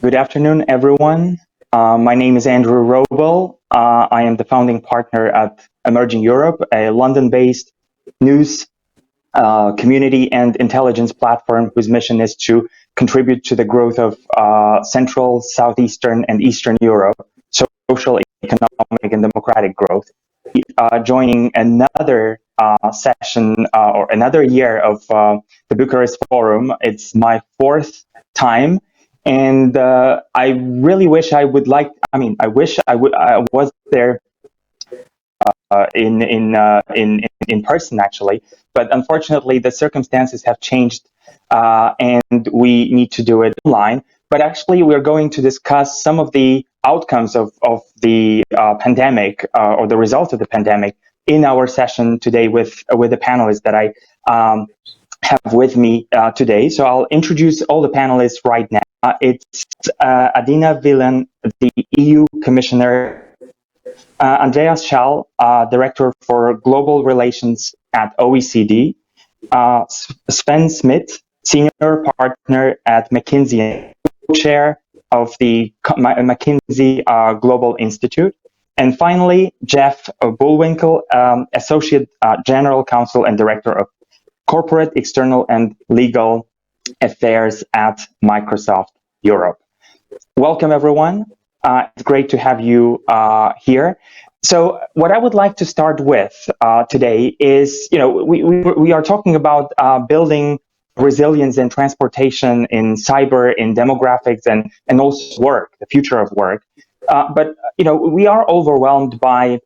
Good afternoon, everyone. My name is Andrew Robel. I am the founding partner at Emerging Europe, a London-based news, community and intelligence platform whose mission is to contribute to the growth of Central, Southeastern, and Eastern Europe, social, economic, and democratic growth. Joining another session or another year of the Bucharest Forum. It's my fourth time. And I really wish I would like. I mean, I wish I was there in person actually, but unfortunately the circumstances have changed, and we need to do it online. But actually, we're going to discuss some of the outcomes of the pandemic or the results of the pandemic in our session today with the panelists that I have with me today. So I'll introduce all the panelists right now. It's Adina Vilan, the EU Commissioner, Andreas Schall, Director for Global Relations at OECD, Sven Smith, Senior Partner at McKinsey, Chair of the McKinsey Global Institute, and finally, Jeff Bullwinkle, Associate General Counsel and Director of Corporate, External, and Legal Affairs at Microsoft Europe. Welcome, everyone. It's great to have you here. So what I would like to start with today is, we are talking about building resilience in transportation, in cyber, in demographics, and also work, the future of work. But we are overwhelmed by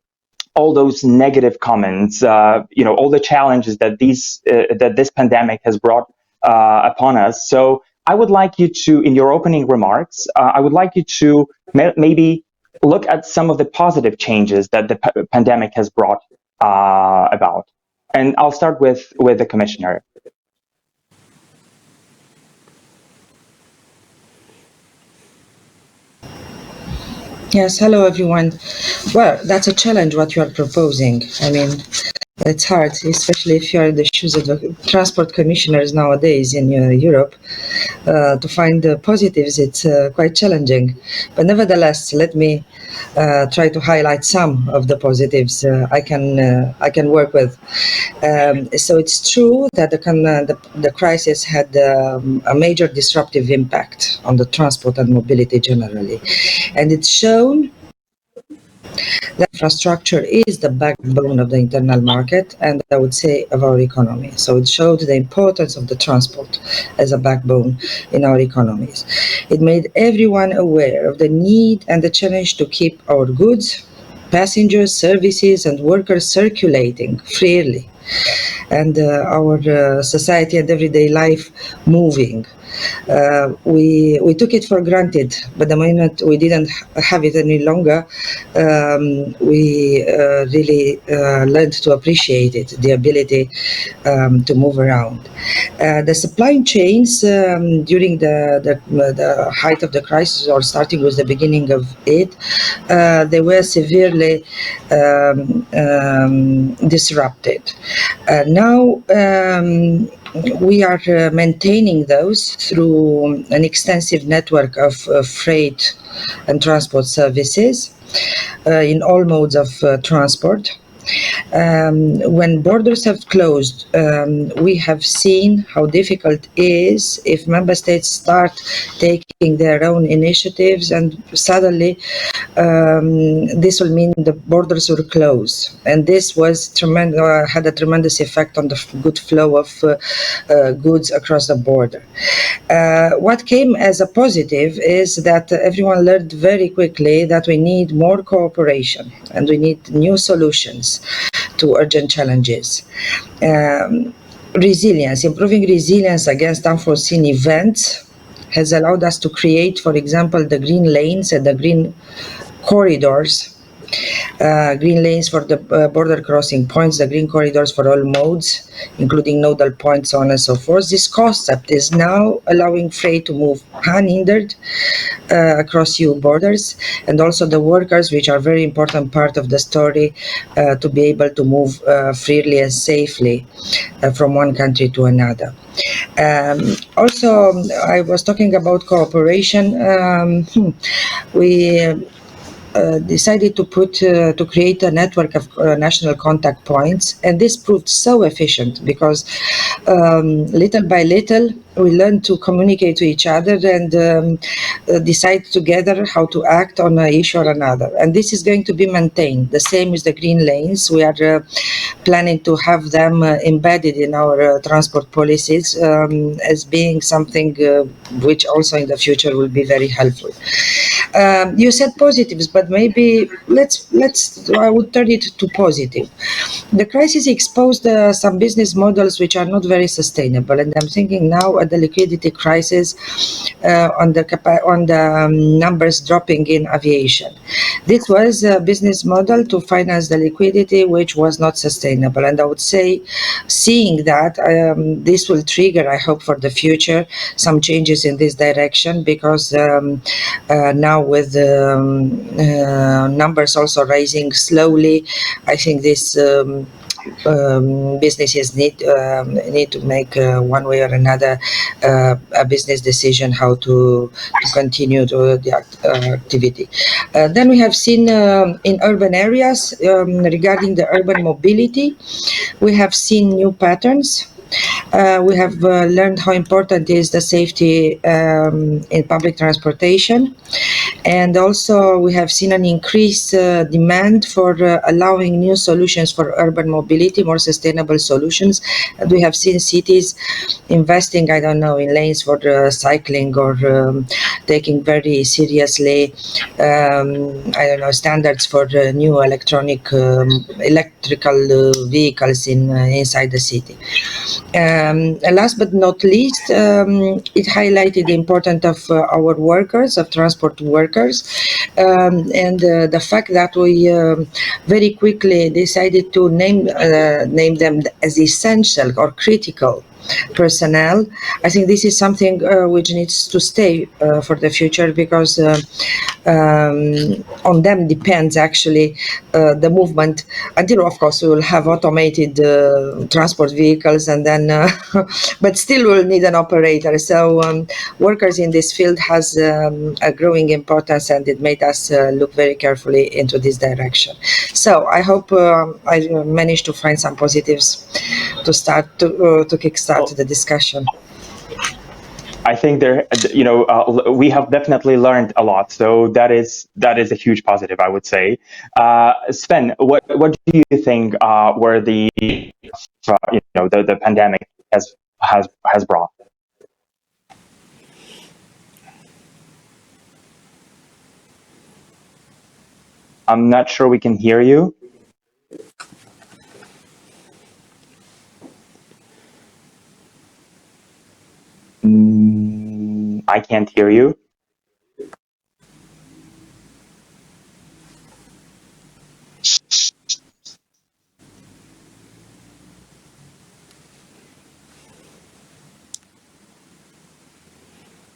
all those negative comments, all the challenges that this pandemic has brought upon us. So I would like you to, in your opening remarks, I would like you to maybe look at some of the positive changes that the pandemic has brought about. And I'll start with the Commissioner. Yes, hello everyone. Well, that's a challenge what you are proposing. I mean, it's hard, especially if you are in the shoes of the transport commissioners nowadays in Europe. To find the positives, it's quite challenging. But nevertheless, let me try to highlight some of the positives I can work with. So it's true that the crisis had a major disruptive impact on the transport and mobility generally, and it's shown that infrastructure is the backbone of the internal market and I would say of our economy. So it showed the importance of the transport as a backbone in our economies. It made everyone aware of the need and the challenge to keep our goods, passengers, services and workers circulating freely and our society and everyday life moving. We took it for granted, but the moment we didn't have it any longer, we really learned to appreciate it, the ability to move around. The supply chains during the height of the crisis, or starting with the beginning of it, they were severely disrupted. Now we are maintaining those through an extensive network of freight and transport services in all modes of transport. When borders have closed, we have seen how difficult it is if member states start taking their own initiatives, and suddenly this will mean the borders will close, and this was had a tremendous effect on the good flow of goods across the border. What came as a positive is that everyone learned very quickly that we need more cooperation and we need new solutions to urgent challenges. Resilience, improving resilience against unforeseen events has allowed us to create, for example, the green lanes and the green corridors green lanes for the border crossing points, the green corridors for all modes, including nodal points, so on and so forth. This concept is now allowing freight to move unhindered across EU borders, and also the workers, which are a very important part of the story, to be able to move freely and safely from one country to another. Also, I was talking about cooperation. We decided to create a network of national contact points, and this proved so efficient because little by little we learned to communicate to each other and decide together how to act on an issue or another. And this is going to be maintained. The same with the green lanes. We are planning to have them embedded in our transport policies as being something which also in the future will be very helpful. You said positives, but maybe I would turn it to positive. The crisis exposed some business models which are not very sustainable, and I'm thinking now at the liquidity crisis on the numbers dropping in aviation. This was a business model to finance the liquidity which was not sustainable, and I would say, seeing that, this will trigger, I hope, for the future some changes in this direction, because now with numbers also rising slowly, I think this businesses need to make one way or another a business decision how to continue the activity. Then we have seen in urban areas, regarding the urban mobility, we have seen new patterns. We have learned how important is the safety in public transportation. And also we have seen an increased demand for allowing new solutions for urban mobility, more sustainable solutions. And we have seen cities investing, I don't know, in lanes for cycling, or taking very seriously, I don't know, standards for new electrical vehicles inside the city. Last but not least, it highlighted the importance of our workers, of transport workers, and the fact that we very quickly decided to name them as essential or critical personnel. I think this is something which needs to stay for the future, because on them depends actually the movement, until of course we will have automated transport vehicles, and then but still we'll need an operator. So workers in this field has a growing importance, and it made us look very carefully into this direction. So I hope I managed to find some positives to start to kickstart the discussion. I think we have definitely learned a lot. So that is a huge positive, I would say. Sven, what do you think were the pandemic has brought? I'm not sure we can hear you. I can't hear you.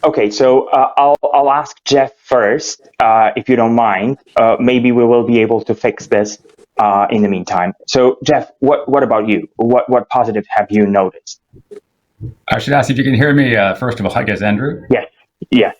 Okay, so I'll ask Jeff first, if you don't mind. Maybe we will be able to fix this in the meantime. So Jeff, what about you? What positive have you noticed? I should ask if you can hear me first of all, I guess, Andrew. Yes.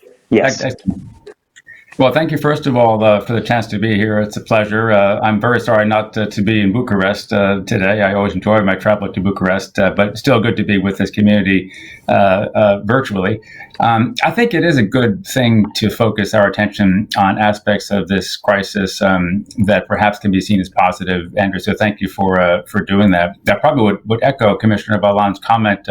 Well, thank you, first of all, for the chance to be here. It's a pleasure. I'm very sorry not to be in Bucharest today. I always enjoy my travel to Bucharest, but still good to be with this community virtually. I think it is a good thing to focus our attention on aspects of this crisis that perhaps can be seen as positive, Andrew. So thank you for doing that. I probably would echo Commissioner Ballan's comment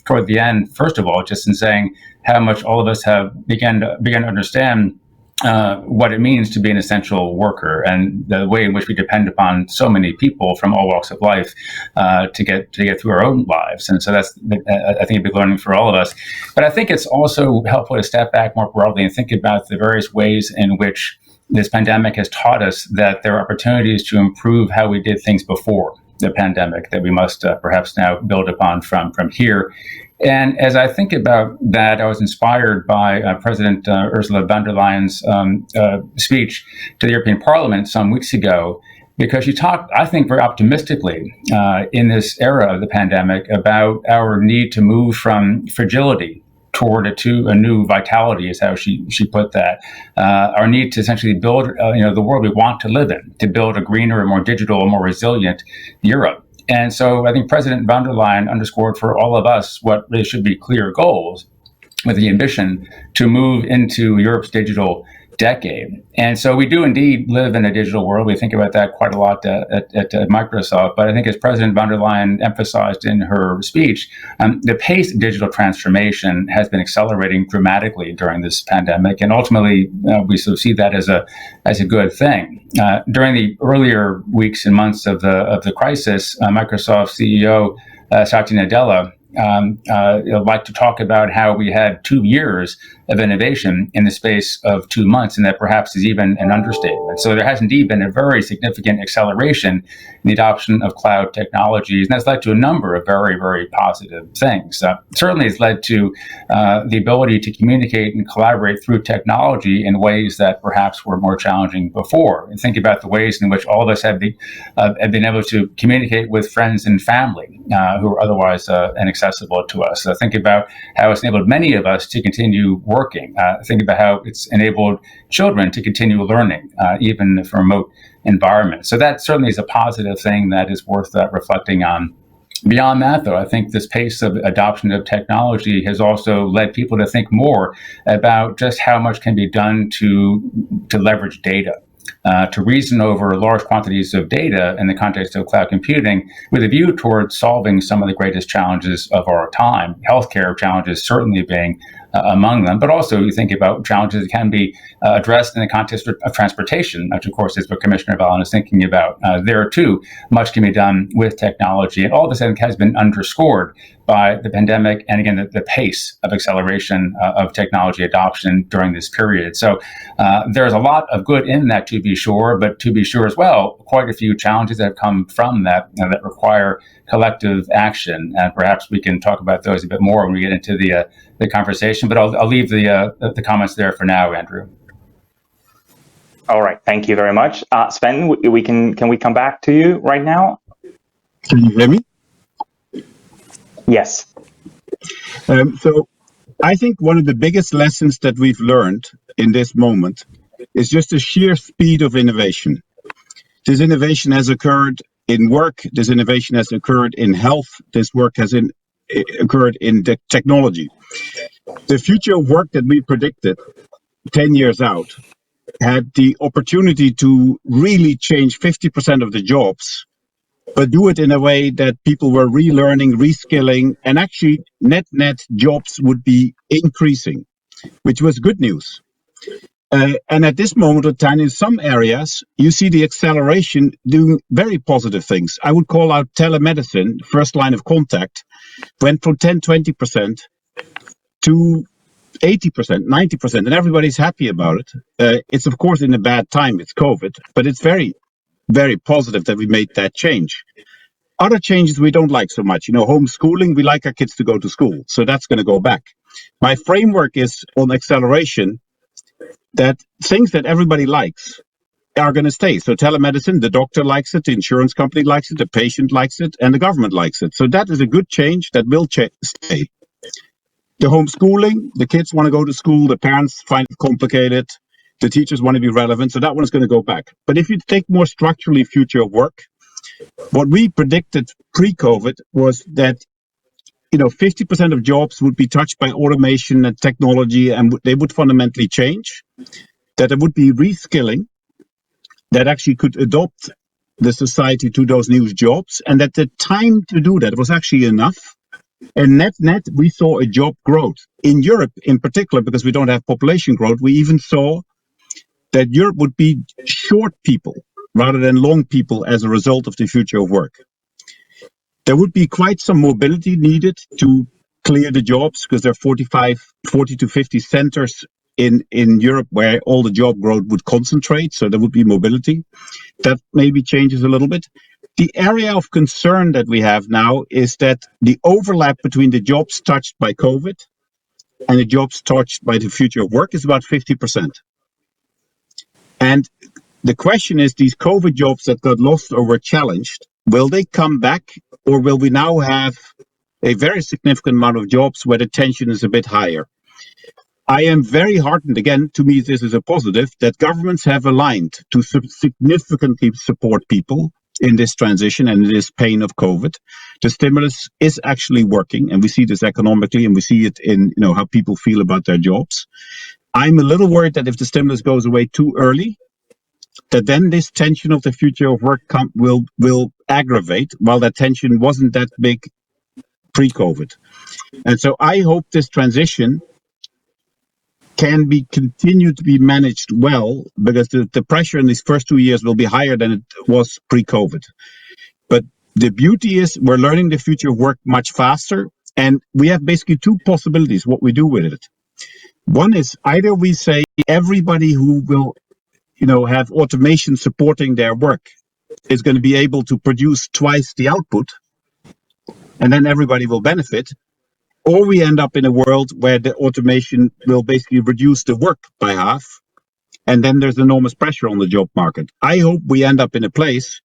toward the end, first of all, just in saying how much all of us have begun to understand what it means to be an essential worker, and the way in which we depend upon so many people from all walks of life to get through our own lives. And so that's, I think, a big learning for all of us. But I think it's also helpful to step back more broadly and think about the various ways in which this pandemic has taught us that there are opportunities to improve how we did things before the pandemic that we must perhaps now build upon from here. And as I think about that, I was inspired by President Ursula von der Leyen's speech to the European Parliament some weeks ago, because she talked, I think, very optimistically in this era of the pandemic about our need to move from fragility toward a new vitality, is how she put that. Our need to essentially build the world we want to live in, to build a greener, a more digital, a more resilient Europe. And so I think President von der Leyen underscored for all of us what really should be clear goals, with the ambition to move into Europe's digital decade. And so we do indeed live in a digital world. We think about that quite a lot at Microsoft. But I think, as President von der Leyen emphasized in her speech, the pace of digital transformation has been accelerating dramatically during this pandemic. And ultimately, we sort of see that as a good thing. During the earlier weeks and months of the crisis, Microsoft CEO Satya Nadella like to talk about how we had 2 years of innovation in the space of 2 months, and that perhaps is even an understatement. So there has indeed been a very significant acceleration in the adoption of cloud technologies, and that's led to a number of very, very positive things. Certainly it's led to the ability to communicate and collaborate through technology in ways that perhaps were more challenging before. And think about the ways in which all of us have been able to communicate with friends and family who are otherwise inaccessible to us. Think about how it's enabled many of us to continue working. Think about how it's enabled children to continue learning, even from remote environments. So that certainly is a positive thing that is worth reflecting on. Beyond that, though, I think this pace of adoption of technology has also led people to think more about just how much can be done to leverage data. To reason over large quantities of data in the context of cloud computing, with a view towards solving some of the greatest challenges of our time, healthcare challenges certainly being among them, but also you think about challenges that can be addressed in the context of transportation, which of course is what Commissioner Vallon is thinking about. There too, much can be done with technology, and all this I think has been underscored by the pandemic, and again, the pace of acceleration of technology adoption during this period. So there's a lot of good in that, to be sure, but to be sure as well, quite a few challenges that have come from that that require collective action. And perhaps we can talk about those a bit more when we get into the conversation, but I'll leave the comments there for now, Andrew. All right, thank you very much. Sven, can we come back to you right now? Can you hear me? Yes. So I think one of the biggest lessons that we've learned in this moment is just the sheer speed of innovation. This innovation has occurred in work, this innovation has occurred in health, this work has occurred in the technology. The future of work that we predicted 10 years out had the opportunity to really change 50% of the jobs, but do it in a way that people were relearning, reskilling, and actually net jobs would be increasing, which was good news. And at this moment of time, in some areas, you see the acceleration doing very positive things. I would call out telemedicine, first line of contact, went from 10, 20% to 80%, 90%, and everybody's happy about it. It's of course in a bad time, it's COVID, but it's very, very positive that we made that change. Other changes we don't like so much. Homeschooling, we like our kids to go to school, so that's going to go back. My framework is on acceleration, that things that everybody likes are going to stay. So telemedicine, the doctor likes it, the insurance company likes it, the patient likes it, and the government likes it. So that is a good change that will stay. The homeschooling, the kids want to go to school, the parents find it complicated, the teachers want to be relevant, so that one is going to go back. But if you take more structurally future of work, what we predicted pre-COVID was that 50% of jobs would be touched by automation and technology, and they would fundamentally change, that there would be reskilling that actually could adopt the society to those new jobs, and that the time to do that was actually enough. And net, we saw a job growth. In Europe in particular, because we don't have population growth, we even saw that Europe would be short people rather than long people as a result of the future of work. There would be quite some mobility needed to clear the jobs, because there are 40 to 50 centers in Europe where all the job growth would concentrate, so there would be mobility. That maybe changes a little bit. The area of concern that we have now is that the overlap between the jobs touched by COVID and the jobs touched by the future of work is about 50%. And the question is, these COVID jobs that got lost or were challenged, will they come back, or will we now have a very significant amount of jobs where the tension is a bit higher? I am very heartened, again, to me this is a positive, that governments have aligned to significantly support people in this transition and in this pain of COVID. The stimulus is actually working, and we see this economically, and we see it in how people feel about their jobs. I'm a little worried that if the stimulus goes away too early, that then this tension of the future of work will aggravate, while that tension wasn't that big pre-COVID. And so I hope this transition can be continued to be managed well, because the pressure in these first 2 years will be higher than it was pre-COVID. But the beauty is we're learning the future of work much faster, and we have basically two possibilities what we do with it. One is either we say everybody who will have automation supporting their work is going to be able to produce twice the output, and then everybody will benefit. Or we end up in a world where the automation will basically reduce the work by half, and then there's enormous pressure on the job market. I hope we end up in a place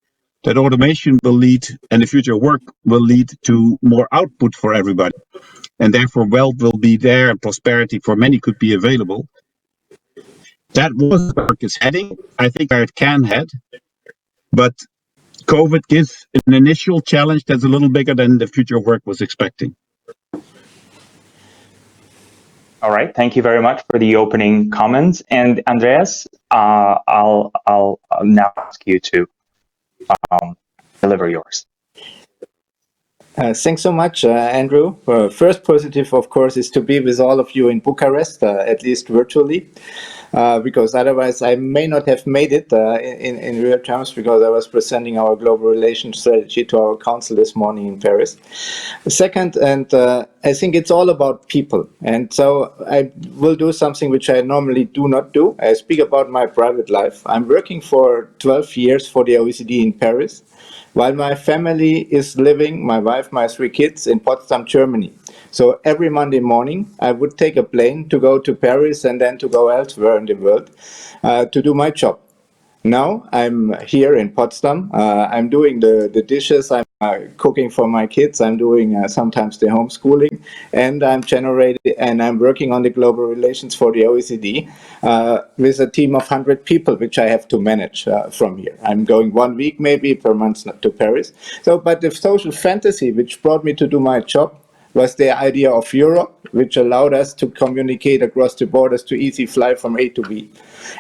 that automation will lead, and the future of work will lead to more output for everybody, and therefore wealth will be there and prosperity for many could be available. That was where work is heading. I think where it can head, but COVID gives an initial challenge that's a little bigger than the future of work was expecting. All right, thank you very much for the opening comments. And Andreas, I'll now ask you to deliver yours. Thanks so much, Andrew. First positive, of course, is to be with all of you in Bucharest, at least virtually, because otherwise I may not have made it in real terms, because I was presenting our global relations strategy to our council this morning in Paris. Second, and I think it's all about people. And so I will do something which I normally do not do. I speak about my private life. I'm working for 12 years for the OECD in Paris, while my family is living, my wife, my 3 kids, in Potsdam, Germany. So every Monday morning, I would take a plane to go to Paris and then to go elsewhere in the world to do my job. Now I'm here in Potsdam. I'm doing the dishes. I'm cooking for my kids. I'm doing sometimes the homeschooling, and I'm working on the global relations for the OECD with a team of 100 people, which I have to manage from here. I'm going 1 week maybe per month to Paris. So, but the social fantasy which brought me to do my job was the idea of Europe, which allowed us to communicate across the borders to easy fly from A to B.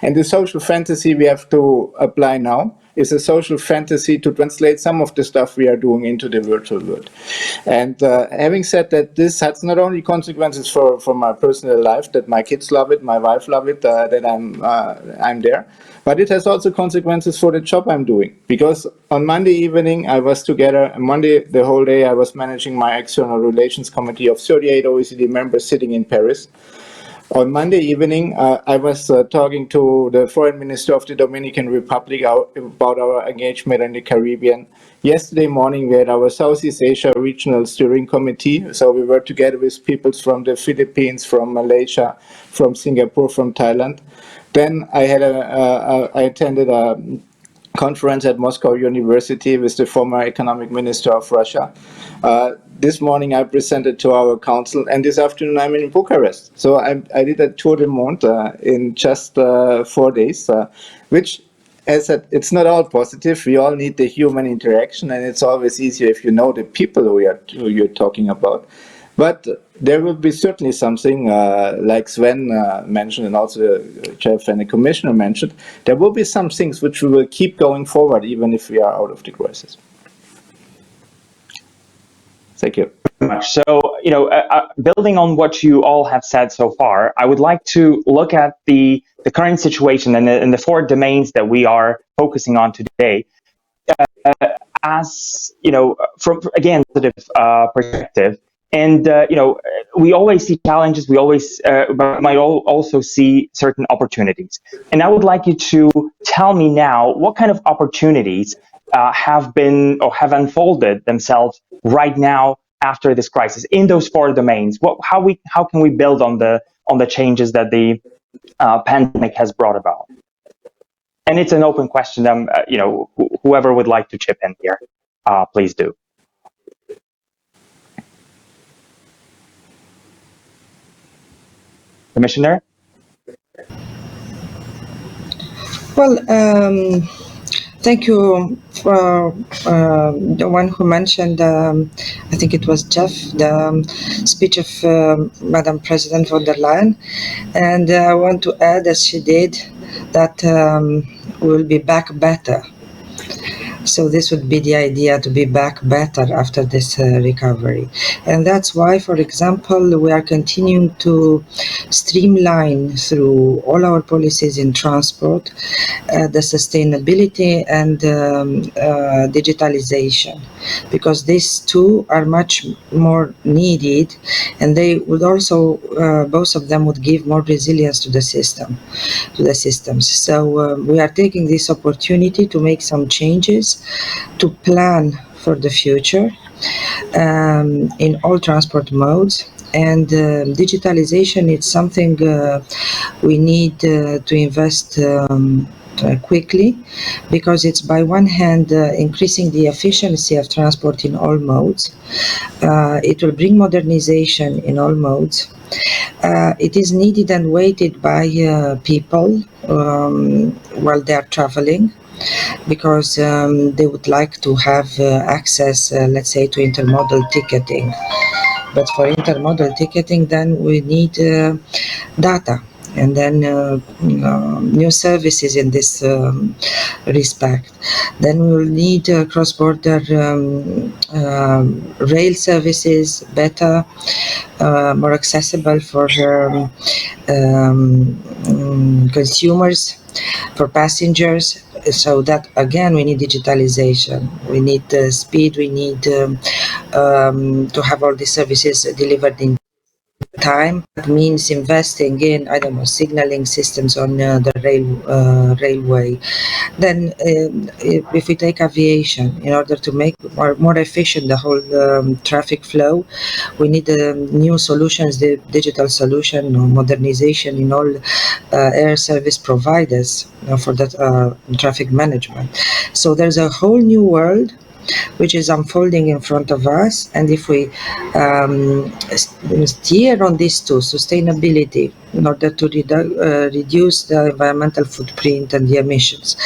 And the social fantasy we have to apply now is a social fantasy to translate some of the stuff we are doing into the virtual world. And having said that, this has not only consequences for my personal life, that my kids love it, my wife love it, that I'm there, but it has also consequences for the job I'm doing. Because on Monday evening, I was together, Monday the whole day, I was managing my external relations committee of 38 OECD members sitting in Paris. On Monday evening, I was talking to the foreign minister of the Dominican Republic about our engagement in the Caribbean. Yesterday morning, we had our Southeast Asia Regional Steering Committee. So we were together with people from the Philippines, from Malaysia, from Singapore, from Thailand. Then I attended a conference at Moscow University with the former economic minister of Russia. This morning I presented to our council, and this afternoon I'm in Bucharest. So I did a tour de monde in just 4 days, which, as I said, it's not all positive. We all need the human interaction, and it's always easier if you know the people who you're talking about. But there will be certainly something, like Sven mentioned, and also Jeff and the Commissioner mentioned, there will be some things which we will keep going forward, even if we are out of the crisis. Thank you. So, building on what you all have said so far, I would like to look at the current situation and the 4 domains that we are focusing on today. As from again, positive perspective, And we always see challenges. We always but might also see certain opportunities. And I would like you to tell me now what kind of opportunities have been or have unfolded themselves right now after this crisis in those four domains. How can we build on the changes that the pandemic has brought about? And it's an open question. Whoever would like to chip in here, please do. Commissioner? Well, thank you for the one who mentioned, I think it was Jeff, the speech of Madam President von der Leyen. And I want to add, as she did, that we'll be back better. So this would be the idea, to be back better after this recovery. And that's why, for example, we are continuing to streamline through all our policies in transport, the sustainability and digitalization, because these two are much more needed, and they would also, both of them would give more resilience to the system, to the systems. So we are taking this opportunity to make some changes, to plan for the future in all transport modes. And digitalization is something we need to invest quickly, because it's, by one hand, increasing the efficiency of transport in all modes. It will bring modernization in all modes. It is needed and weighted by people while they are traveling, because they would like to have access, let's say, to intermodal ticketing. But for intermodal ticketing, then we need data, and then new services in this respect. Then we will need cross-border rail services, better, more accessible for consumers, for passengers. So that, again, we need digitalization. We need speed. We need to have all these services delivered in time. That means investing in, I don't know, signaling systems on the railway. Then if we take aviation, in order to make more efficient the whole traffic flow, we need new solutions, the digital solution or modernization in all air service providers for that traffic management. So there's a whole new world which is unfolding in front of us. And if we steer on these two, sustainability, in order to reduce the environmental footprint and the emissions,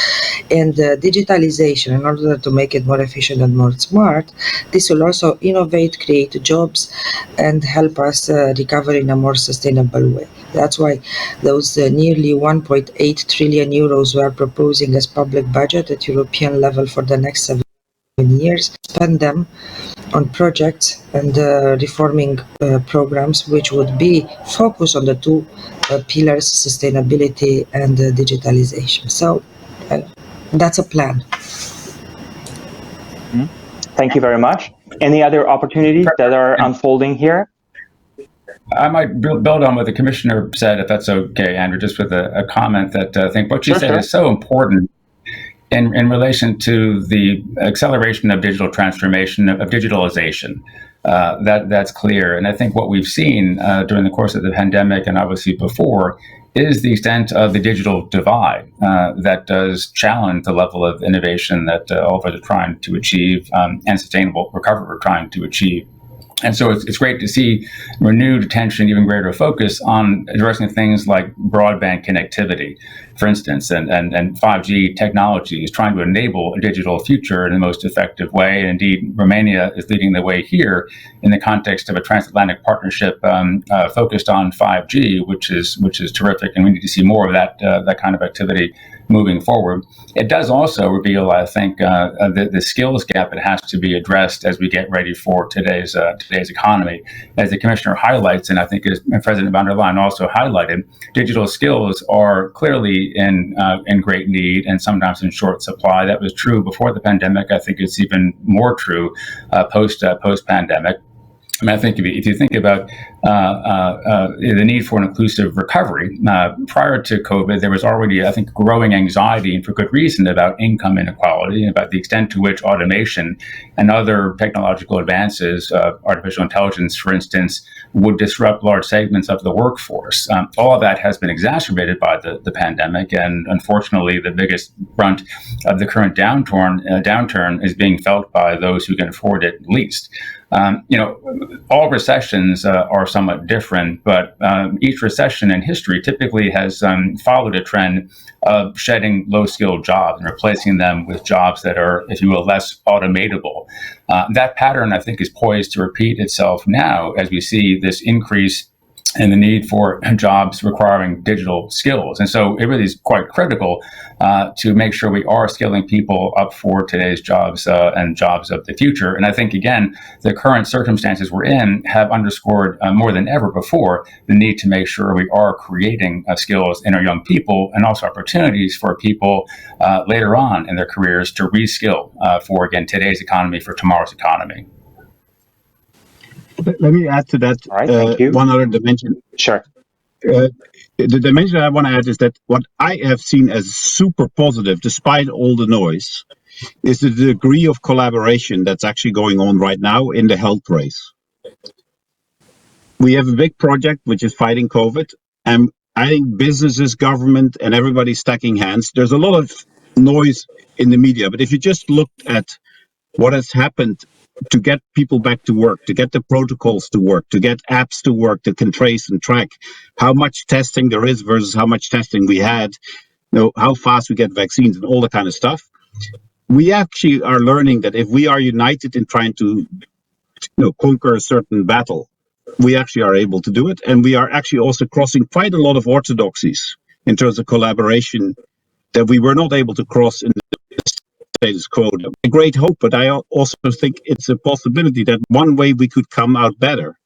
and digitalization, in order to make it more efficient and more smart, this will also innovate, create jobs, and help us recover in a more sustainable way. That's why those nearly 1.8 trillion euros we are proposing as public budget at European level for the next 7 years, spend them on projects and reforming programs which would be focused on the two pillars, sustainability and digitalization. So that's a plan. Thank you very much. Any other opportunities that are unfolding here? I might build on what the commissioner said, if that's okay, Andrew, just with a comment that I think what you said is so important in relation to the acceleration of digital transformation, of digitalization. That's clear. And I think what we've seen during the course of the pandemic, and obviously before, is the extent of the digital divide that does challenge the level of innovation that all of us are trying to achieve and sustainable recovery we're trying to achieve. And so it's great to see renewed attention, even greater focus on addressing things like broadband connectivity, for instance, and 5G technology is trying to enable a digital future in the most effective way. And indeed, Romania is leading the way here in the context of a transatlantic partnership focused on 5G, which is terrific. And we need to see more of that kind of activity moving forward. It does also reveal, I think, the skills gap that has to be addressed as we get ready for today's economy. As the commissioner highlights, and I think as President von der Leyen also highlighted, digital skills are clearly in great need and sometimes in short supply. That was true before the pandemic. I think it's even more true post pandemic. I mean, I think if you think about the need for an inclusive recovery, prior to COVID, there was already, I think, growing anxiety, and for good reason, about income inequality and about the extent to which automation and other technological advances, artificial intelligence, for instance, would disrupt large segments of the workforce. All of that has been exacerbated by the pandemic, and unfortunately, the biggest brunt of the current downturn is being felt by those who can afford it least. All recessions are somewhat different, but each recession in history typically has followed a trend of shedding low-skilled jobs and replacing them with jobs that are, if you will, less automatable. That pattern, I think, is poised to repeat itself now as we see this increase and the need for jobs requiring digital skills. And so it really is quite critical to make sure we are skilling people up for today's jobs and jobs of the future. And I think, again, the current circumstances we're in have underscored more than ever before the need to make sure we are creating skills in our young people and also opportunities for people later on in their careers to reskill for, again, today's economy for tomorrow's economy. Let me add to that. All right, thank you. One other dimension. Sure. The dimension I want to add is that what I have seen as super positive, despite all the noise, is the degree of collaboration that's actually going on right now in the health race. We have a big project which is fighting COVID, and I think businesses, government, and everybody stacking hands. There's a lot of noise in the media, but if you just looked at what has happened to get people back to work, to get the protocols to work, to get apps to work that can trace and track how much testing there is versus how much testing we had, how fast we get vaccines and all that kind of stuff. We actually are learning that if we are united in trying to conquer a certain battle, we actually are able to do it. And we are actually also crossing quite a lot of orthodoxies in terms of collaboration that we were not able to cross in the status quo. A great hope, but I also think it's a possibility that one way we could come out better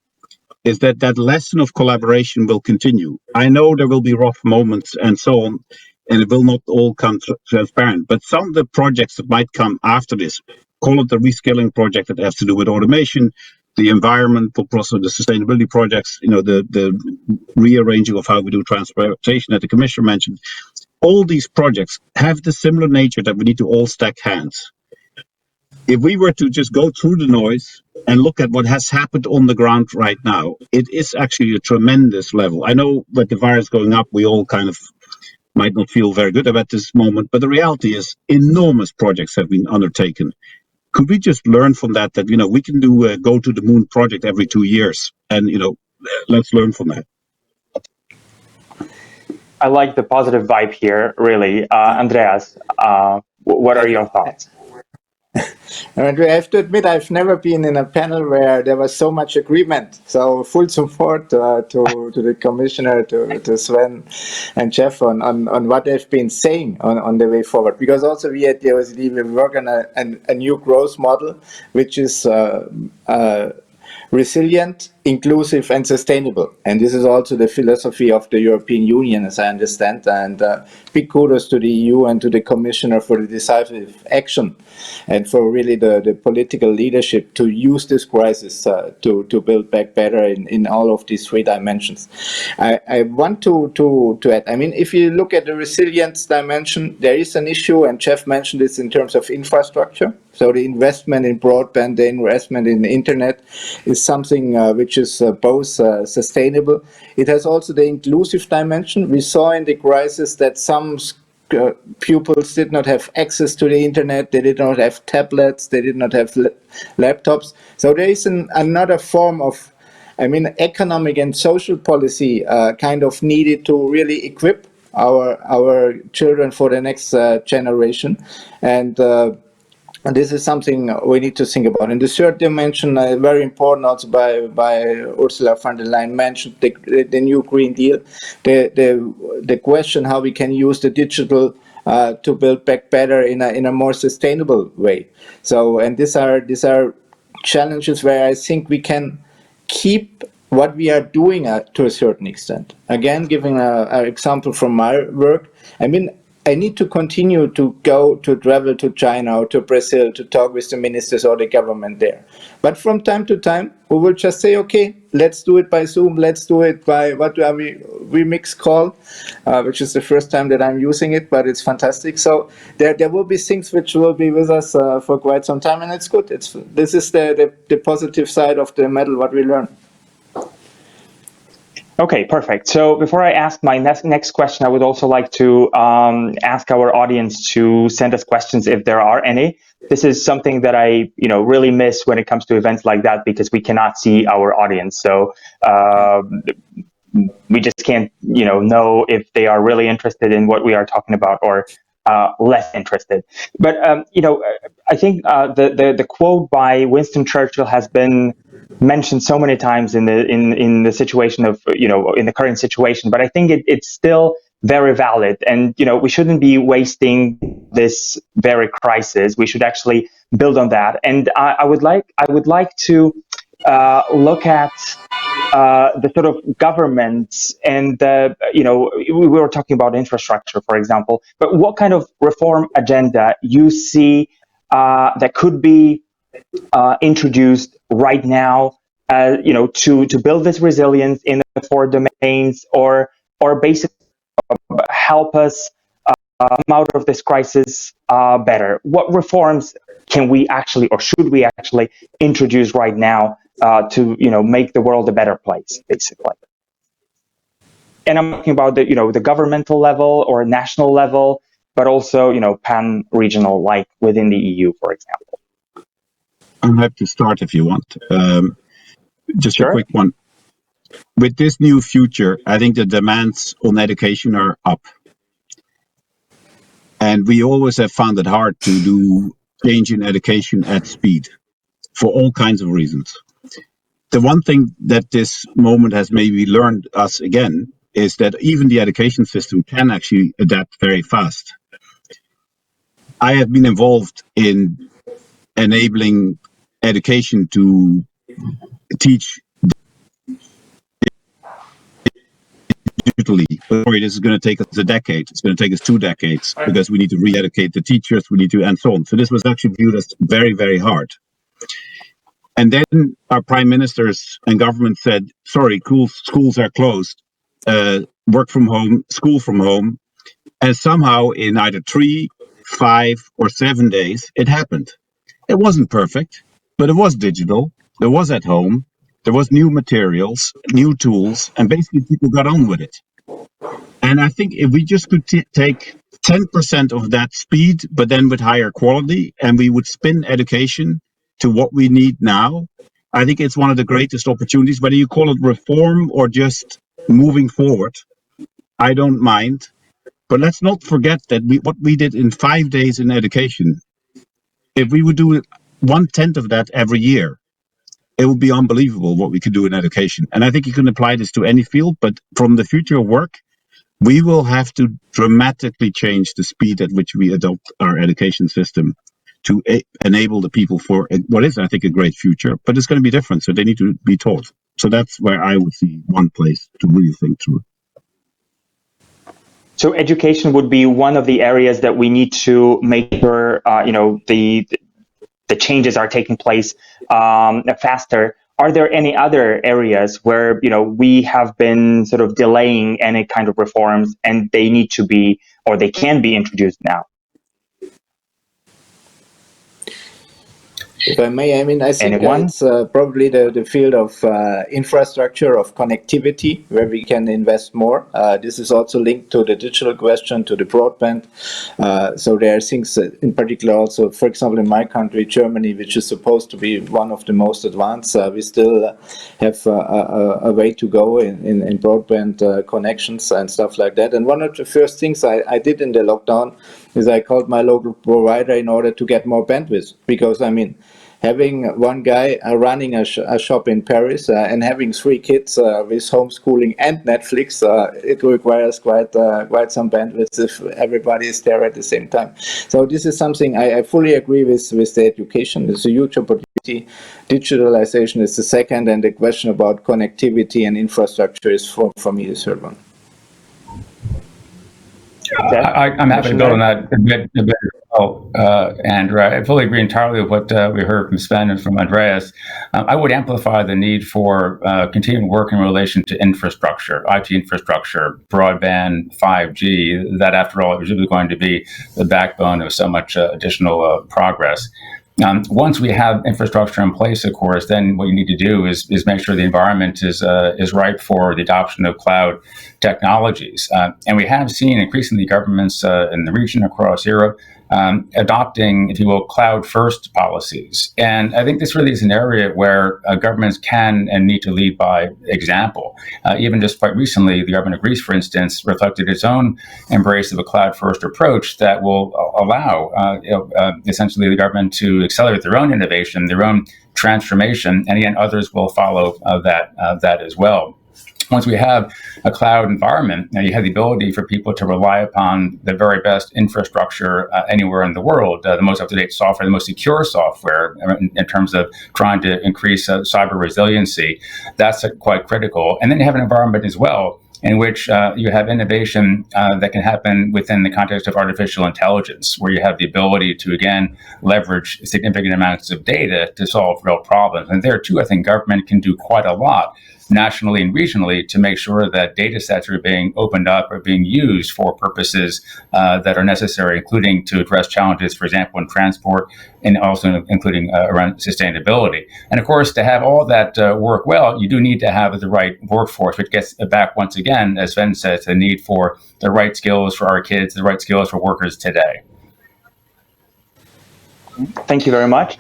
is that lesson of collaboration will continue. I know there will be rough moments and so on, and it will not all come transparent, but some of the projects that might come after this, call it the reskilling project that has to do with automation, the environmental process, the sustainability projects, the rearranging of how we do transportation that the commissioner mentioned, all these projects have the similar nature that we need to all stack hands. If we were to just go through the noise and look at what has happened on the ground right now, it is actually a tremendous level. I know with the virus going up, we all kind of might not feel very good about this moment, but the reality is enormous projects have been undertaken. Could we just learn from that we can do a go to the moon project every 2 years, and let's learn from that. I like the positive vibe here, really. Andreas, what are your thoughts? Andrew, I have to admit, I've never been in a panel where there was so much agreement. So full support to the commissioner, to Sven and Jeff on what they've been saying on the way forward. Because also we at the OECD, we work on a new growth model, which is resilient, inclusive, and sustainable. And this is also the philosophy of the European Union, as I understand. And big kudos to the EU and to the Commissioner for the decisive action and for really the political leadership to use this crisis to build back better in all of these three dimensions. I want to add, I mean, if you look at the resilience dimension, there is an issue, and Jeff mentioned this in terms of infrastructure. So the investment in broadband, the investment in the internet is something which is both sustainable. It has also the inclusive dimension. We saw in the crisis that some pupils did not have access to the internet, they did not have tablets, they did not have laptops. So there is another form of, economic and social policy kind of needed to really equip our children for the next generation. And this is something we need to think about. And the third dimension, very important also by Ursula von der Leyen, mentioned the new Green Deal, the question how we can use the digital to build back better in a more sustainable way. So, and these are challenges where I think we can keep what we are doing to a certain extent. Again, giving an example from my work, I need to continue to go to travel to China or to Brazil to talk with the ministers or the government there. But from time to time, we will just say, okay, let's do it by Zoom. Let's do it by Remix call, which is the first time that I'm using it, but it's fantastic. So there will be things which will be with us for quite some time, and it's good. This is the positive side of the medal, what we learn. Okay, perfect. So before I ask my next question, I would also like to ask our audience to send us questions if there are any. This is something that I, really miss when it comes to events like that, because we cannot see our audience. So we just can't, know if they are really interested in what we are talking about or less interested. But I think the quote by Winston Churchill has been mentioned so many times in the situation of, in the current situation, but I think it's still very valid, and we shouldn't be wasting this very crisis. We should actually build on that, and I would like to look at the sort of governments and we were talking about infrastructure, for example, but what kind of reform agenda you see that could be introduced right now, to build this resilience in the four domains, or basically help us come out of this crisis better? What reforms can we actually, or should we actually, introduce right now to make the world a better place, basically? And I'm talking about the governmental level or national level, but also pan-regional, like within the EU, for example. I'm happy to start if you want. Just Sure. a quick one. With this new future, I think the demands on education are up. And we always have found it hard to do change in education at speed for all kinds of reasons. The one thing that this moment has maybe learned us again is that even the education system can actually adapt very fast. I have been involved in enabling education to teach digitally. Sorry, this is going to take us a decade. It's going to take us 2 decades because we need to re-educate the teachers, we need to, and so on. So this was actually viewed as very, very hard. And then our prime ministers and government said, sorry, schools are closed, work from home, school from home. And somehow in either 3, 5, or 7 days, it happened. It wasn't perfect, but it was digital. There was at home. There was new materials, new tools, and basically people got on with it. And I think if we just could take 10% of that speed, but then with higher quality, and we would spin education to what we need now, I think it's one of the greatest opportunities, whether you call it reform or just moving forward. I don't mind. But let's not forget that what we did in 5 days in education, if we would do 1/10 of that every year, it would be unbelievable what we could do in education. And I think you can apply this to any field, but from the future of work, we will have to dramatically change the speed at which we adopt our education system to enable the people for what is, I think, a great future. But it's going to be different, so they need to be taught. So that's where I would see one place to really think through. So education would be one of the areas that we need to make sure, the changes are taking place faster. Are there any other areas where, we have been sort of delaying any kind of reforms and they need to be, or they can be introduced now? If I may, I think it's probably the field of infrastructure, of connectivity, where we can invest more. This is also linked to the digital question, to the broadband. So there are things in particular also, for example, in my country, Germany, which is supposed to be one of the most advanced. We still have a way to go in broadband connections and stuff like that. And one of the first things I did in the lockdown is I called my local provider in order to get more bandwidth, because having one guy running a shop in Paris and having 3 kids with homeschooling and Netflix, it requires quite some bandwidth if everybody is there at the same time. So this is something I fully agree with the education. It's a huge opportunity. Digitalization is the second, and the question about connectivity and infrastructure is for me the third one. I'm happy to build on that a bit as well, Andrew. I fully agree entirely with what we heard from Sven and from Andreas. I would amplify the need for continuing work in relation to infrastructure, IT infrastructure, broadband, 5G. That, after all, is really going to be the backbone of so much additional progress. Once we have infrastructure in place, of course, then what you need to do is make sure the environment is ripe for the adoption of cloud technologies. And we have seen increasingly governments in the region across Europe adopting, if you will, cloud-first policies. And I think this really is an area where governments can and need to lead by example. Even just quite recently, the government of Greece, for instance, reflected its own embrace of a cloud-first approach that will allow essentially the government to accelerate their own innovation, their own transformation, and again, others will follow that as well. Once we have a cloud environment, you have the ability for people to rely upon the very best infrastructure anywhere in the world, the most up-to-date software, the most secure software in terms of trying to increase cyber resiliency. That's quite critical. And then you have an environment as well in which you have innovation that can happen within the context of artificial intelligence, where you have the ability to, again, leverage significant amounts of data to solve real problems. And there, too, I think government can do quite a lot nationally and regionally to make sure that data sets are being opened up or being used for purposes that are necessary, including to address challenges, for example, in transport, and also including around sustainability. And of course, to have all that work well, you do need to have the right workforce, which gets back once again, as Sven says, the need for the right skills for our kids, the right skills for workers today. Thank you very much.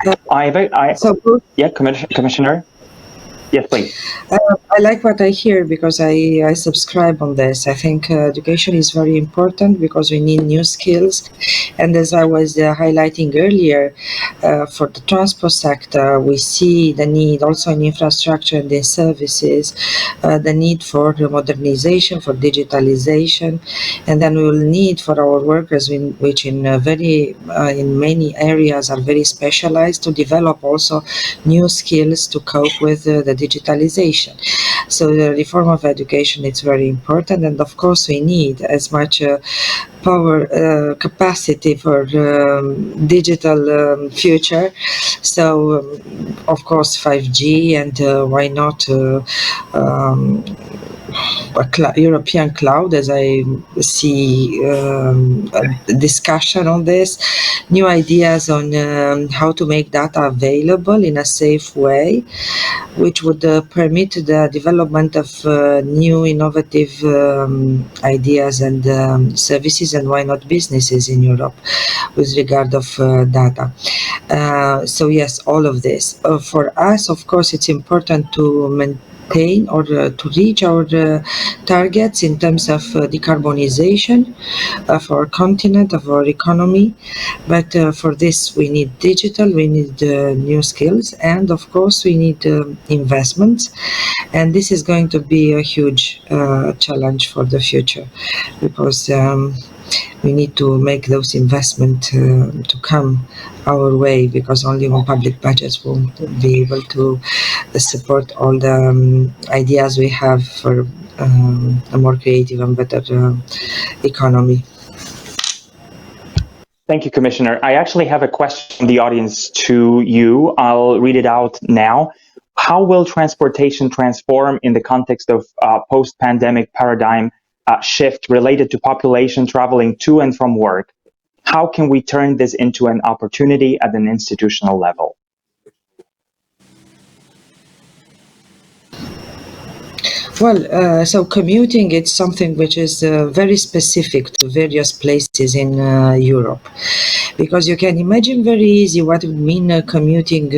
Commissioner. Yes, please. I like what I hear because I subscribe on this. I think education is very important because we need new skills. And as I was highlighting earlier, for the transport sector, we see the need also in infrastructure and in services, the need for modernization, for digitalization. And then we will need for our workers, which in many areas are very specialized, to develop also new skills to cope with the digitalization. So the reform of education is very important, and of course we need as much power capacity for digital future. So of course 5G and why not European cloud, as I see a discussion on this, new ideas on how to make data available in a safe way, which would permit the development of new innovative ideas and services, and why not businesses in Europe with regard of data. So yes, all of this. For us, of course, it's important to maintain or to reach our targets in terms of decarbonization of our continent, of our economy. But for this, we need digital, we need new skills, and of course, we need investments. And this is going to be a huge challenge for the future, because we need to make those investments to come our way, because only when public budgets will be able to support all the ideas we have for a more creative and better economy. Thank you, Commissioner. I actually have a question from the audience to you. I'll read it out now. How will transportation transform in the context of post-pandemic paradigm shift related to population traveling to and from work? How can we turn this into an opportunity at an institutional level? Well, so commuting, it's something which is very specific to various places in Europe, because you can imagine very easy what it would mean commuting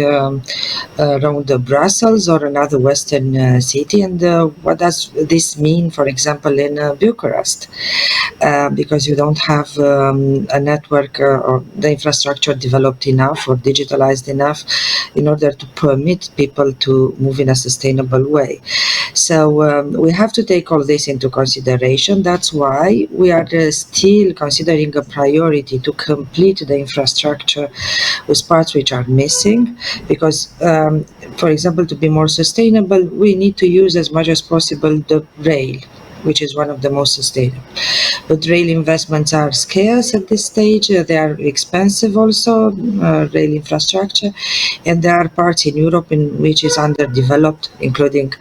around Brussels or another Western city, and what does this mean, for example, in Bucharest, because you don't have a network or the infrastructure developed enough or digitalized enough in order to permit people to move in a sustainable way. So we have to take all this into consideration. That's why we are still considering a priority to complete the infrastructure with parts which are missing, because, for example, to be more sustainable, we need to use as much as possible the rail, which is one of the most sustainable. but rail investments are scarce at this stage. They are expensive also, rail infrastructure, and there are parts in Europe in which is underdeveloped, including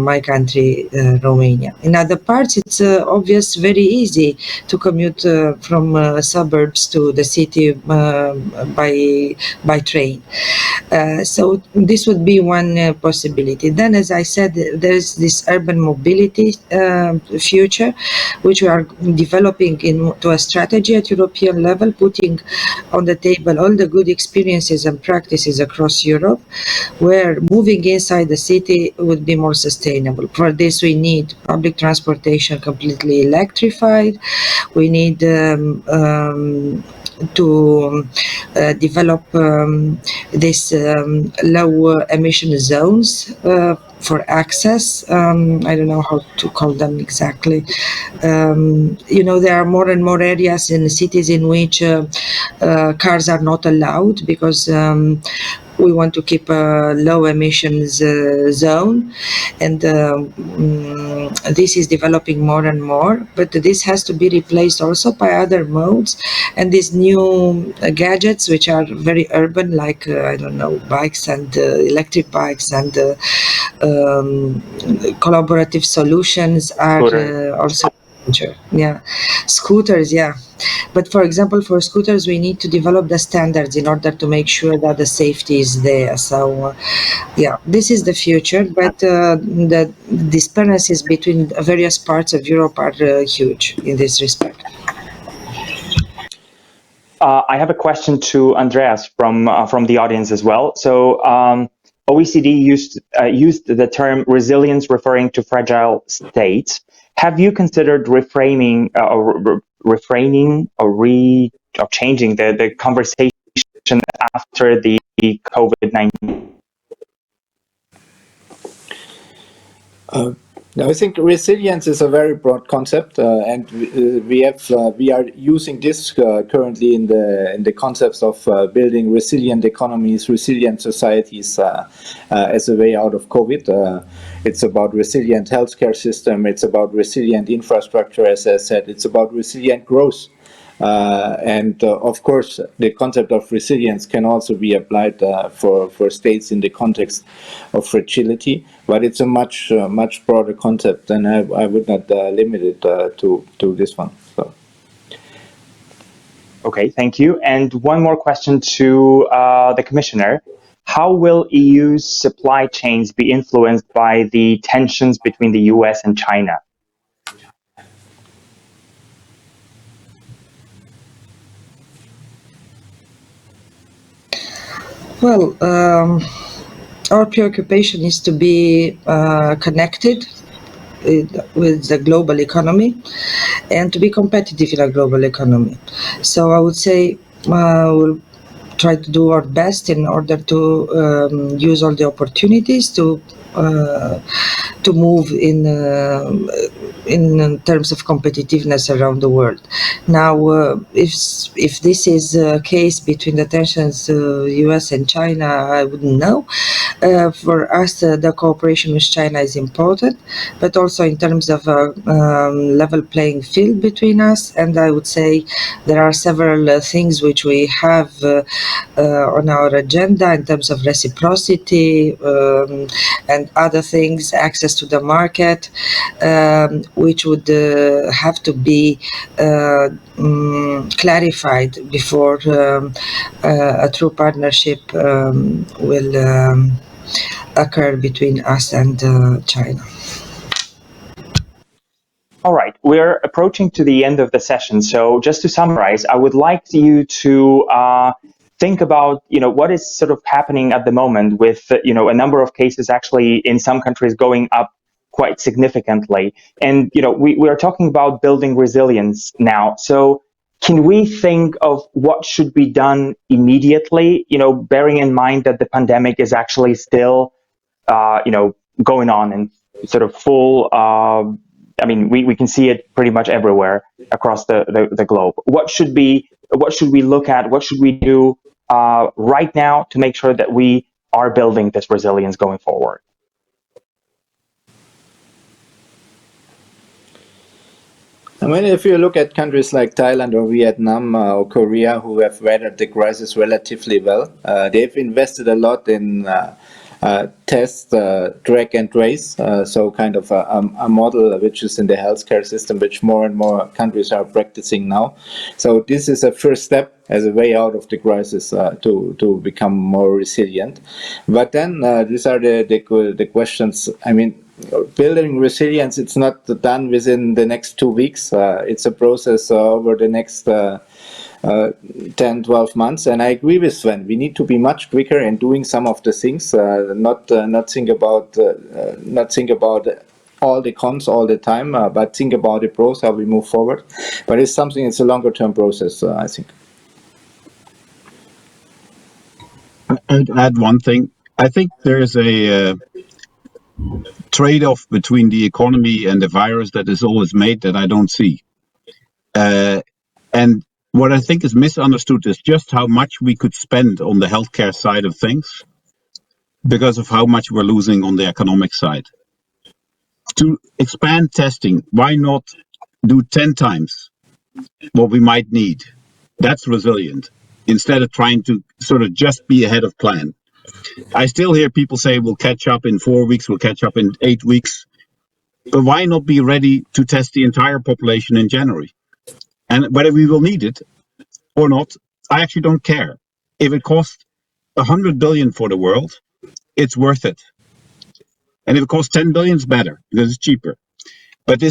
my country, Romania. In other parts, it's obvious, very easy to commute from suburbs to the city by train. So this would be one possibility. Then, as I said, there is this urban mobility future, which we are developing into a strategy at European level, putting on the table all the good experiences and practices across Europe, where moving inside the city would be more sustainable. For this, we need public transportation completely electrified. We need to develop these low emission zones for access. I don't know how to call them exactly. There are more and more areas in cities in which cars are not allowed because we want to keep a low emissions zone, and this is developing more and more, but this has to be replaced also by other modes and these new gadgets which are very urban, like I don't know, bikes and electric bikes and collaborative solutions are also scooters, but for example, for scooters we need to develop the standards in order to make sure that the safety is there. So this is the future, but the disparities between various parts of Europe are huge in this respect. I have a question to Andreas from the audience as well. So OECD used the term resilience referring to fragile states. Have you considered reframing or changing the conversation after the COVID-19? I think resilience is a very broad concept, and we are using this currently in the concepts of building resilient economies, resilient societies as a way out of COVID. It's about resilient healthcare system. It's about resilient infrastructure, as I said. It's about resilient growth. And of course, the concept of resilience can also be applied for states in the context of fragility, but it's a much broader concept, and I would not limit it to this one. So. Okay, thank you. And one more question to the Commissioner. How will EU's supply chains be influenced by the tensions between the US and China? Well, our preoccupation is to be connected with the global economy and to be competitive in a global economy. So I would say we'll try to do our best in order to use all the opportunities to move in terms of competitiveness around the world. Now, if this is a case between the tensions US and China, I wouldn't know. For us, the cooperation with China is important, but also in terms of a level playing field between us. And I would say there are several things which we have on our agenda in terms of reciprocity and other things, access to the market, which would have to be clarified before a true partnership will occur between us and China. All right, we're approaching to the end of the session. So just to summarize, I would like you to think about, what is sort of happening at the moment with, a number of cases actually in some countries going up quite significantly. And, we are talking about building resilience now. So can we think of what should be done immediately, bearing in mind that the pandemic is actually still, going on in sort of full, we can see it pretty much everywhere across the globe. What should we look at? What should we do right now to make sure that we are building this resilience going forward? I mean, if you look at countries like Thailand or Vietnam or Korea, who have weathered the crisis relatively well, they've invested a lot in test, track and trace, so kind of a model which is in the healthcare system, which more and more countries are practicing now. So this is a first step as a way out of the crisis to become more resilient. But then these are the questions. I mean, building resilience, it's not done within the next 2 weeks. It's a process over the next 10, 12 months. And I agree with Sven. We need to be much quicker in doing some of the things, not think about all the cons all the time, but think about the pros, how we move forward. But it's a longer term process, I think. I'd add one thing. I think there's a trade-off between the economy and the virus that is always made that I don't see. And what I think is misunderstood is just how much we could spend on the healthcare side of things because of how much we're losing on the economic side. To expand testing, why not do 10 times what we might need? That's resilient, instead of trying to sort of just be ahead of plan. I still hear people say we'll catch up in 4 weeks, we'll catch up in 8 weeks. But why not be ready to test the entire population in January? And whether we will need it or not, I actually don't care. If it costs 100 billion for the world, it's worth it. And if it costs 10 billion, it's better because it's cheaper. But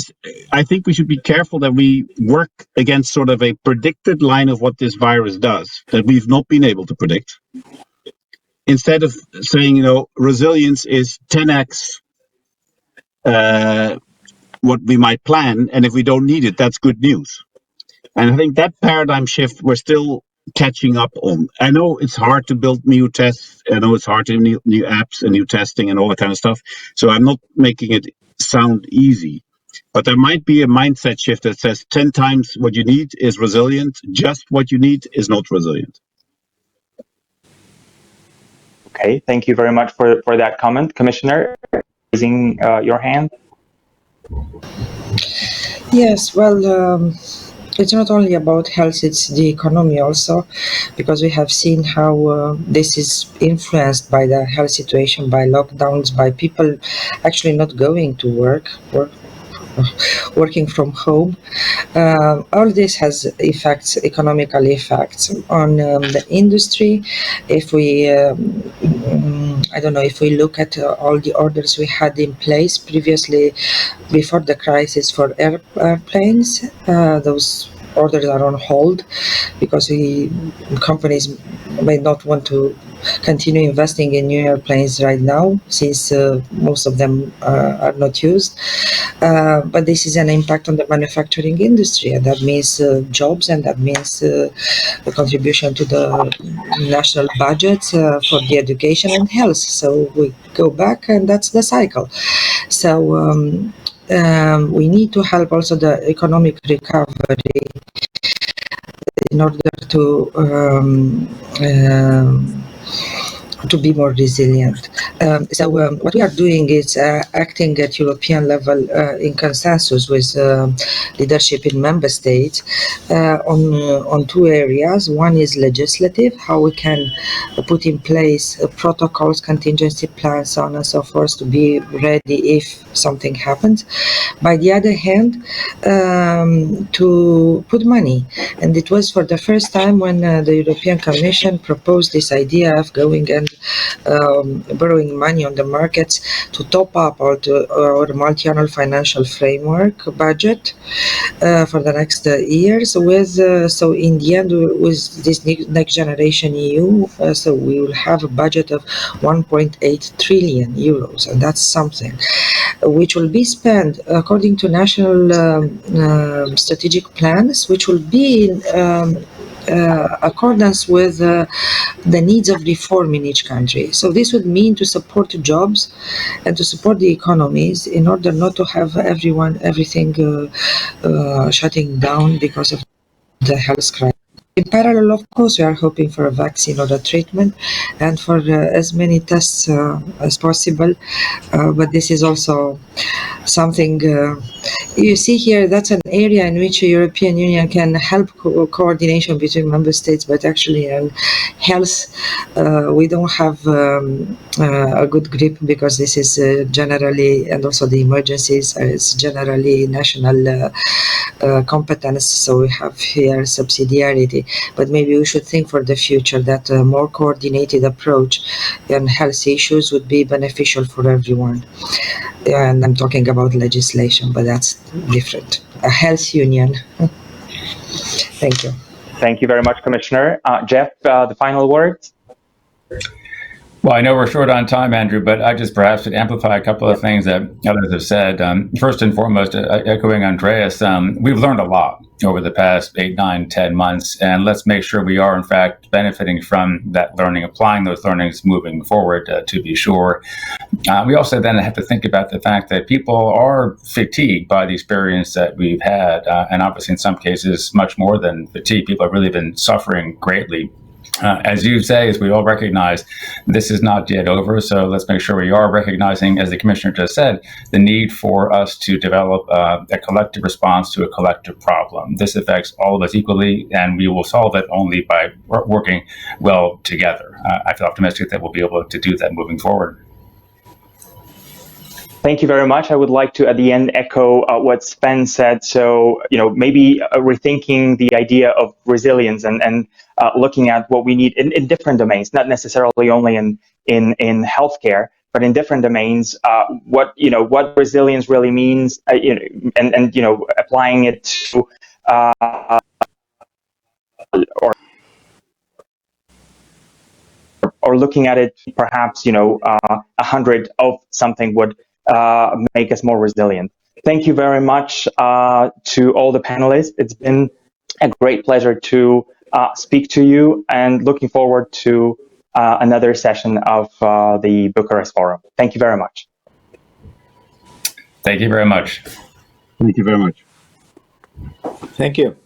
I think we should be careful that we work against sort of a predicted line of what this virus does that we've not been able to predict. Instead of saying, resilience is 10x what we might plan, and if we don't need it, that's good news. And I think that paradigm shift we're still catching up on. I know it's hard to build new tests. I know it's hard to new apps and new testing and all that kind of stuff. So I'm not making it sound easy. But there might be a mindset shift that says 10 times what you need is resilient. Just what you need is not resilient. Okay, thank you very much for that comment. Commissioner, raising your hand. Yes, well, it's not only about health, it's the economy also, because we have seen how this is influenced by the health situation, by lockdowns, by people actually not going to working from home. All this has effects, economical effects on the industry. If we, I don't know, if we look at all the orders we had in place previously, before the crisis for airplanes, those orders are on hold because companies may not want to continue investing in new airplanes right now, since most of them are not used. But this is an impact on the manufacturing industry, and that means jobs, and that means the contribution to the national budget for the education and health. So we go back, and that's the cycle. So we need to help also the economic recovery in order to be more resilient. So what we are doing is acting at European level in consensus with leadership in member states on two areas. One is legislative, how we can put in place protocols, contingency plans, so on and so forth, to be ready if something happens. By the other hand, to put money. And it was for the first time when the European Commission proposed this idea of going and borrowing money on the markets to top up our multi-annual financial framework budget for the next years. So in the end, with this next generation EU, so we will have a budget of 1.8 trillion euros, and that's something which will be spent according to national strategic plans, which will be in accordance with the needs of reform in each country. So this would mean to support jobs and to support the economies in order not to have everything shutting down because of the health crisis. in parallel, of course, we are hoping for a vaccine or a treatment and for as many tests as possible. But this is also something you see here. That's an area in which the European Union can help coordination between member states, but actually in health we don't have a good grip, because this is generally, and also the emergencies is generally national competence, so we have here subsidiarity. But maybe we should think for the future that a more coordinated approach in health issues would be beneficial for everyone. And I'm talking about legislation, but that's different. A health union. Thank you. Thank you very much, Commissioner. Jeff, the final words? Well, I know we're short on time, Andrew, but I just perhaps would amplify a couple of things that others have said. First and foremost, echoing Andreas, we've learned a lot over the past 8, 9, 10 months, and let's make sure we are, in fact, benefiting from that learning, applying those learnings moving forward, to be sure. We also then have to think about the fact that people are fatigued by the experience that we've had, and obviously in some cases, much more than fatigue. People have really been suffering greatly. As you say, as we all recognize, this is not yet over. So let's make sure we are recognizing, as the Commissioner just said, the need for us to develop a collective response to a collective problem. This affects all of us equally, and we will solve it only by working well together. I feel optimistic that we'll be able to do that moving forward. Thank you very much. I would like to, at the end, echo what Sven said. So, maybe rethinking the idea of resilience and looking at what we need in different domains, not necessarily only in healthcare, but in different domains. What resilience really means, and applying it to or looking at it, perhaps 100 of something would make us more resilient. Thank you very much to all the panelists. It's been a great pleasure to speak to you, and looking forward to another session of the Bucharest Forum. Thank you very much. Thank you very much. Thank you very much. Thank you.